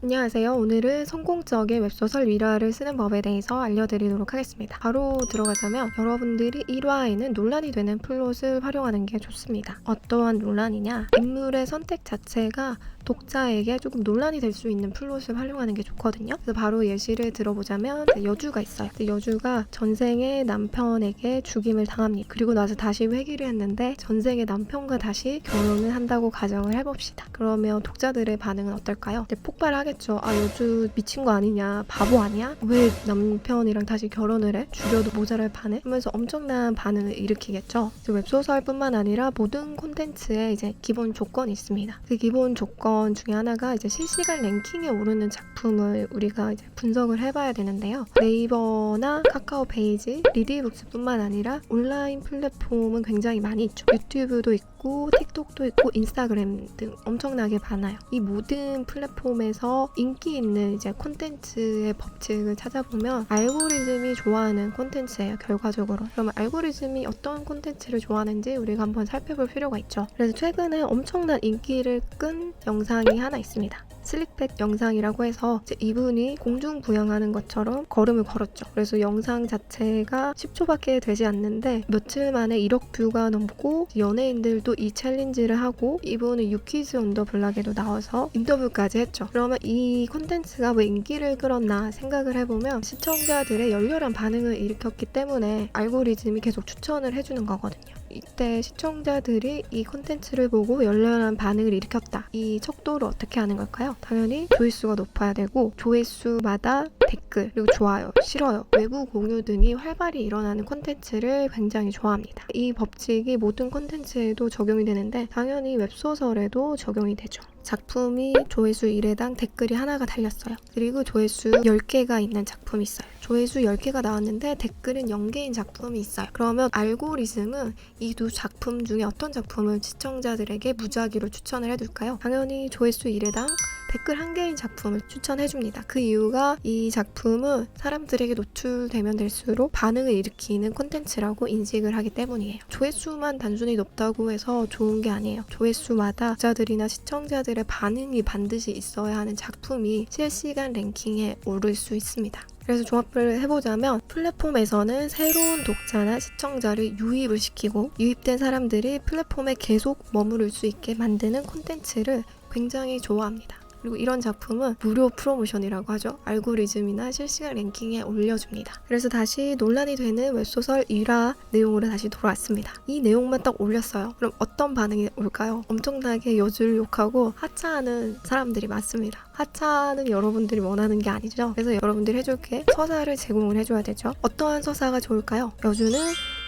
안녕하세요. 오늘은 성공적인 웹소설 일화를 쓰는 법에 대해서 알려드리도록 하겠습니다. 바로 들어가자면 여러분들이 1화에는 논란이 되는 플롯을 활용하는 게 좋습니다. 어떠한 논란이냐? 인물의 선택 자체가 독자에게 조금 논란이 될 수 있는 플롯을 활용하는 게 좋거든요. 그래서 바로 예시를 들어보자면 여주가 있어요. 여주가 전생의 남편에게 죽임을 당합니다. 그리고 나서 다시 회귀를 했는데 전생의 남편과 다시 결혼을 한다고 가정을 해봅시다. 그러면 독자들의 반응은 어떨까요? 폭발하겠죠. 여주 미친 거 아니냐? 바보 아니야? 왜 남편이랑 다시 결혼을 해? 죽여도 모자랄 판에? 하면서 엄청난 반응을 일으키겠죠. 웹소설뿐만 아니라 모든 콘텐츠에 이제 기본 조건이 있습니다. 그 기본 조건 중에 하나가 이제 실시간 랭킹에 오르는 작품을 우리가 이제 분석을 해봐야 되는데요. 네이버나 카카오 페이지, 리디북스뿐만 아니라 온라인 플랫폼은 굉장히 많이 있죠. 유튜브도 있고 틱톡도 있고 인스타그램 등 엄청나게 많아요. 이 모든 플랫폼에서 인기 있는 이제 콘텐츠의 법칙을 찾아보면 알고리즘이 좋아하는 콘텐츠예요. 결과적으로. 그러면 알고리즘이 어떤 콘텐츠를 좋아하는지 우리가 한번 살펴볼 필요가 있죠. 그래서 최근에 엄청난 인기를 끈 영상이 하나 있습니다. 슬릭백 영상이라고 해서 이분이 공중부양하는 것처럼 걸음을 걸었죠. 그래서 영상 자체가 10초밖에 되지 않는데 며칠 만에 1억 뷰가 넘고 연예인들도 이 챌린지를 하고 이분은 유퀴즈 온 더 블락에도 나와서 인터뷰까지 했죠. 그러면 이 콘텐츠가 왜 인기를 끌었나 생각을 해보면 시청자들의 열렬한 반응을 일으켰기 때문에 알고리즘이 계속 추천을 해주는 거거든요. 이때 시청자들이 이 콘텐츠를 보고 열렬한 반응을 일으켰다. 이 척도를 어떻게 하는 걸까요? 당연히 조회수가 높아야 되고 조회수마다 댓글, 그리고 좋아요, 싫어요, 외부 공유 등이 활발히 일어나는 콘텐츠를 굉장히 좋아합니다. 이 법칙이 모든 콘텐츠에도 적용이 되는데 당연히 웹소설에도 적용이 되죠. 작품이 조회수 1회당 댓글이 하나가 달렸어요. 그리고 조회수 10개가 있는 작품이 있어요. 조회수 10개가 나왔는데 댓글은 0개인 작품이 있어요. 그러면 알고리즘은 이 두 작품 중에 어떤 작품을 시청자들에게 무작위로 추천을 해둘까요? 당연히 조회수 1회당 댓글 1개인 작품을 추천해줍니다. 그 이유가 이 작품은 사람들에게 노출되면 될수록 반응을 일으키는 콘텐츠라고 인식을 하기 때문이에요. 조회수만 단순히 높다고 해서 좋은 게 아니에요. 조회수마다 독자들이나 시청자들의 반응이 반드시 있어야 하는 작품이 실시간 랭킹에 오를 수 있습니다. 그래서 종합을 해보자면 플랫폼에서는 새로운 독자나 시청자를 유입을 시키고 유입된 사람들이 플랫폼에 계속 머무를 수 있게 만드는 콘텐츠를 굉장히 좋아합니다. 그리고 이런 작품은 무료 프로모션이라고 하죠. 알고리즘이나 실시간 랭킹에 올려줍니다. 그래서 다시 논란이 되는 웹소설 1화 내용으로 다시 돌아왔습니다. 이 내용만 딱 올렸어요. 그럼 어떤 반응이 올까요? 엄청나게 여주를 욕하고 하차하는 사람들이 많습니다. 하차는 여러분들이 원하는 게 아니죠. 그래서 여러분들이 해줄 게 서사를 제공을 해줘야 되죠. 어떠한 서사가 좋을까요? 여주는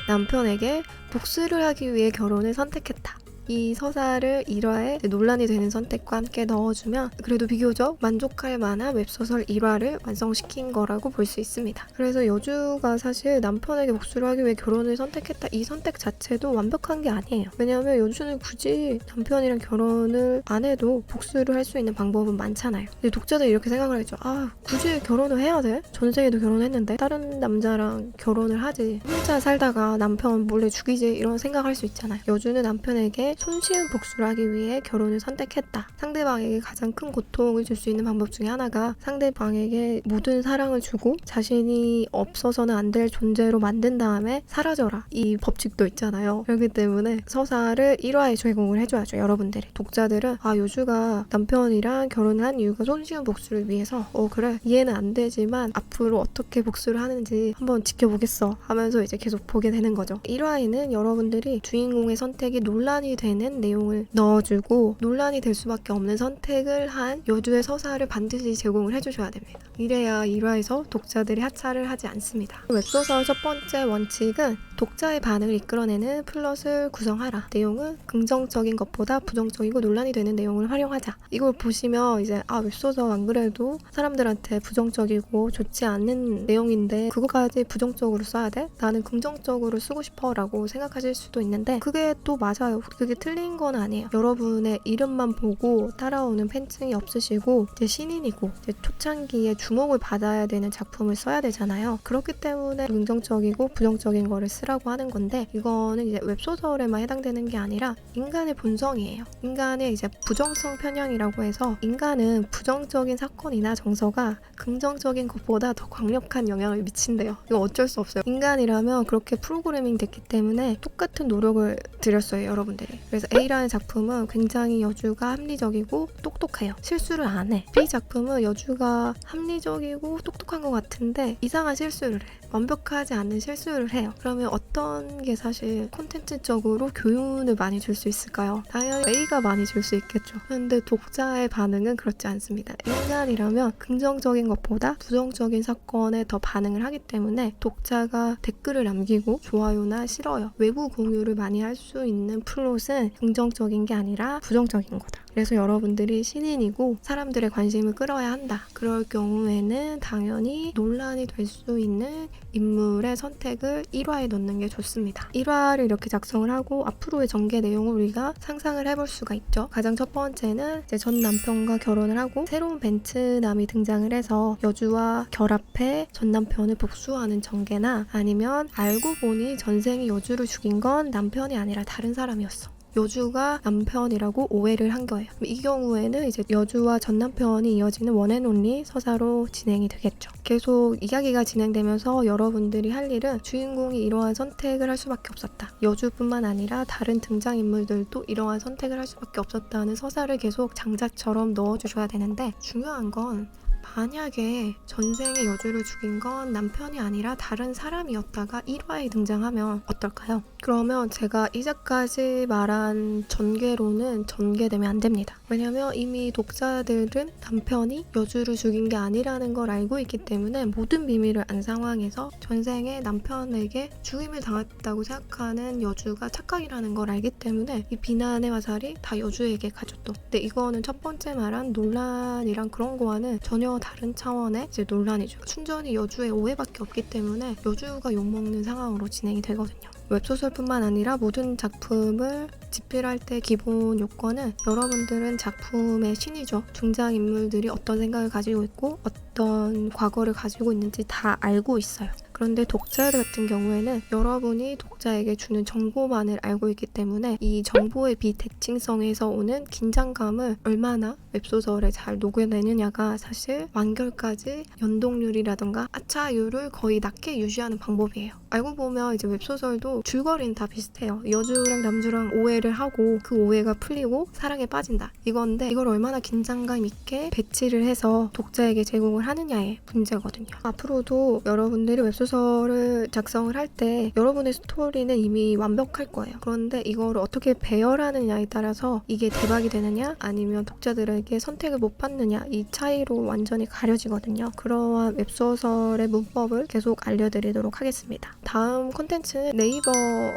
남편에게 복수를 하기 위해 결혼을 선택했다. 이 서사를 1화에 논란이 되는 선택과 함께 넣어주면 그래도 비교적 만족할 만한 웹소설 1화를 완성시킨 거라고 볼 수 있습니다. 그래서 여주가 사실 남편에게 복수를 하기 위해 결혼을 선택했다, 이 선택 자체도 완벽한 게 아니에요. 왜냐하면 여주는 굳이 남편이랑 결혼을 안 해도 복수를 할 수 있는 방법은 많잖아요. 근데 독자들이 이렇게 생각을 했죠. 굳이 결혼을 해야 돼? 전생에도 결혼했는데 다른 남자랑 결혼을 하지, 혼자 살다가 남편 몰래 죽이지, 이런 생각할 수 있잖아요. 여주는 남편에게 손쉬운 복수를 하기 위해 결혼을 선택했다. 상대방에게 가장 큰 고통을 줄 수 있는 방법 중에 하나가 상대방에게 모든 사랑을 주고 자신이 없어서는 안 될 존재로 만든 다음에 사라져라. 이 법칙도 있잖아요. 그렇기 때문에 서사를 1화에 제공을 해줘야죠. 여러분들이. 독자들은 여주가 남편이랑 결혼을 한 이유가 손쉬운 복수를 위해서 그래, 이해는 안 되지만 앞으로 어떻게 복수를 하는지 한번 지켜보겠어 하면서 이제 계속 보게 되는 거죠. 1화에는 여러분들이 주인공의 선택이 논란이 되는 내용을 넣어주고 논란이 될 수밖에 없는 선택을 한 여주의 서사를 반드시 제공을 해주셔야 됩니다. 이래야 1화에서 독자들이 하차를 하지 않습니다. 웹소설 첫 번째 원칙은 독자의 반응을 이끌어내는 플롯을 구성하라. 내용은 긍정적인 것보다 부정적이고 논란이 되는 내용을 활용하자. 이걸 보시면 이제 웹소설 안 그래도 사람들한테 부정적이고 좋지 않는 내용인데 그거까지 부정적으로 써야 돼? 나는 긍정적으로 쓰고 싶어 라고 생각하실 수도 있는데 그게 또 맞아요. 그게 이게 틀린 건 아니에요. 여러분의 이름만 보고 따라오는 팬층이 없으시고 이제 신인이고 이제 초창기에 주목을 받아야 되는 작품을 써야 되잖아요. 그렇기 때문에 긍정적이고 부정적인 거를 쓰라고 하는 건데 이거는 이제 웹소설에만 해당되는 게 아니라 인간의 본성이에요. 인간의 이제 부정성 편향이라고 해서 인간은 부정적인 사건이나 정서가 긍정적인 것보다 더 강력한 영향을 미친대요. 이거 어쩔 수 없어요. 인간이라면 그렇게 프로그래밍 됐기 때문에 똑같은 노력을 들였어요, 여러분들이. 그래서 A라는 작품은 굉장히 여주가 합리적이고 똑똑해요. 실수를 안 해. B 작품은 여주가 합리적이고 똑똑한 것 같은데 이상한 실수를 해. 완벽하지 않은 실수를 해요. 그러면 어떤 게 사실 콘텐츠적으로 교훈을 많이 줄 수 있을까요? 당연히 A가 많이 줄 수 있겠죠. 그런데 독자의 반응은 그렇지 않습니다. 인간이라면 긍정적인 것보다 부정적인 사건에 더 반응을 하기 때문에 독자가 댓글을 남기고 좋아요나 싫어요, 외부 공유를 많이 할 수 있는 플롯은 긍정적인 게 아니라 부정적인 거다. 그래서 여러분들이 신인이고 사람들의 관심을 끌어야 한다. 그럴 경우에는 당연히 논란이 될 수 있는 인물의 선택을 1화에 넣는 게 좋습니다. 1화를 이렇게 작성을 하고 앞으로의 전개 내용을 우리가 상상을 해볼 수가 있죠. 가장 첫 번째는 이제 전 남편과 결혼을 하고 새로운 벤츠남이 등장을 해서 여주와 결합해 전 남편을 복수하는 전개나 아니면 알고 보니 전생에 여주를 죽인 건 남편이 아니라 다른 사람이었어. 여주가 남편이라고 오해를 한 거예요. 이 경우에는 이제 여주와 전 남편이 이어지는 원앤온리 서사로 진행이 되겠죠. 계속 이야기가 진행되면서 여러분들이 할 일은 주인공이 이러한 선택을 할 수밖에 없었다. 여주뿐만 아니라 다른 등장인물들도 이러한 선택을 할 수밖에 없었다는 서사를 계속 장자처럼 넣어주셔야 되는데 중요한 건 만약에 전생에 여주를 죽인 건 남편이 아니라 다른 사람이었다가 1화에 등장하면 어떨까요? 그러면 제가 이제까지 말한 전개로는 전개되면 안 됩니다. 왜냐면 이미 독자들은 남편이 여주를 죽인 게 아니라는 걸 알고 있기 때문에 모든 비밀을 안 상황에서 전생에 남편에게 죽임을 당했다고 생각하는 여주가 착각이라는 걸 알기 때문에 이 비난의 화살이 다 여주에게 가죠 또. 근데 이거는 첫 번째 말한 논란이랑 그런 거와는 전혀 다른 차원의 이제 논란이죠. 순전히 여주의 오해밖에 없기 때문에 여주가 욕먹는 상황으로 진행이 되거든요. 웹소설뿐만 아니라 모든 작품을 집필할 때 기본 요건은 여러분들은 작품의 신이죠. 등장인물들이 어떤 생각을 가지고 있고 어떤 과거를 가지고 있는지 다 알고 있어요. 그런데 독자들 같은 경우에는 여러분이 독자에게 주는 정보만을 알고 있기 때문에 이 정보의 비대칭성에서 오는 긴장감을 얼마나 웹소설에 잘 녹여내느냐가 사실 완결까지 연동률이라던가 아차율을 거의 낮게 유지하는 방법이에요. 알고 보면 이제 웹소설도 줄거리는 다 비슷해요. 여주랑 남주랑 오해를 하고 그 오해가 풀리고 사랑에 빠진다. 이건데 이걸 얼마나 긴장감 있게 배치를 해서 독자에게 제공을 하느냐의 문제거든요. 앞으로도 여러분들이 웹소설을 작성을 할 때 여러분의 스토리는 이미 완벽할 거예요. 그런데 이거를 어떻게 배열하느냐에 따라서 이게 대박이 되느냐 아니면 독자들에게 선택을 못 받느냐 이 차이로 완전히 가려지거든요. 그러한 웹소설의 문법을 계속 알려드리도록 하겠습니다. 다음 콘텐츠는 네이버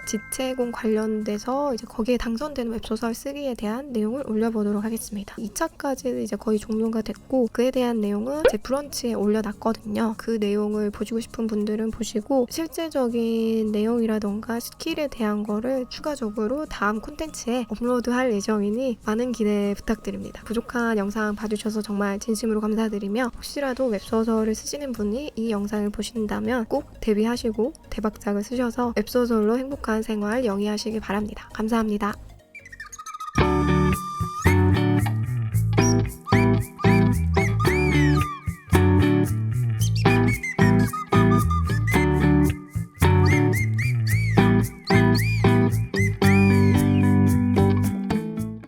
지체공 관련돼서 이제 거기에 당선되는 웹소설 쓰기에 대한 내용을 올려보도록 하겠습니다. 2차까지 이제 거의 종료가 됐고 그에 대한 내용은 제 브런치에 올려놨거든요. 그 내용을 보시고 싶은 분들은 보시고 실제적인 내용이라던가 스킬에 대한 거를 추가적으로 다음 콘텐츠에 업로드할 예정이니 많은 기대 부탁드립니다. 부족한 영상 봐주셔서 정말 진심으로 감사드리며 혹시라도 웹소설을 쓰시는 분이 이 영상을 보신다면 꼭 데뷔하시고 대박작을 쓰셔서 웹소설로 행복한 생활 영위하시길 바랍니다. 감사합니다.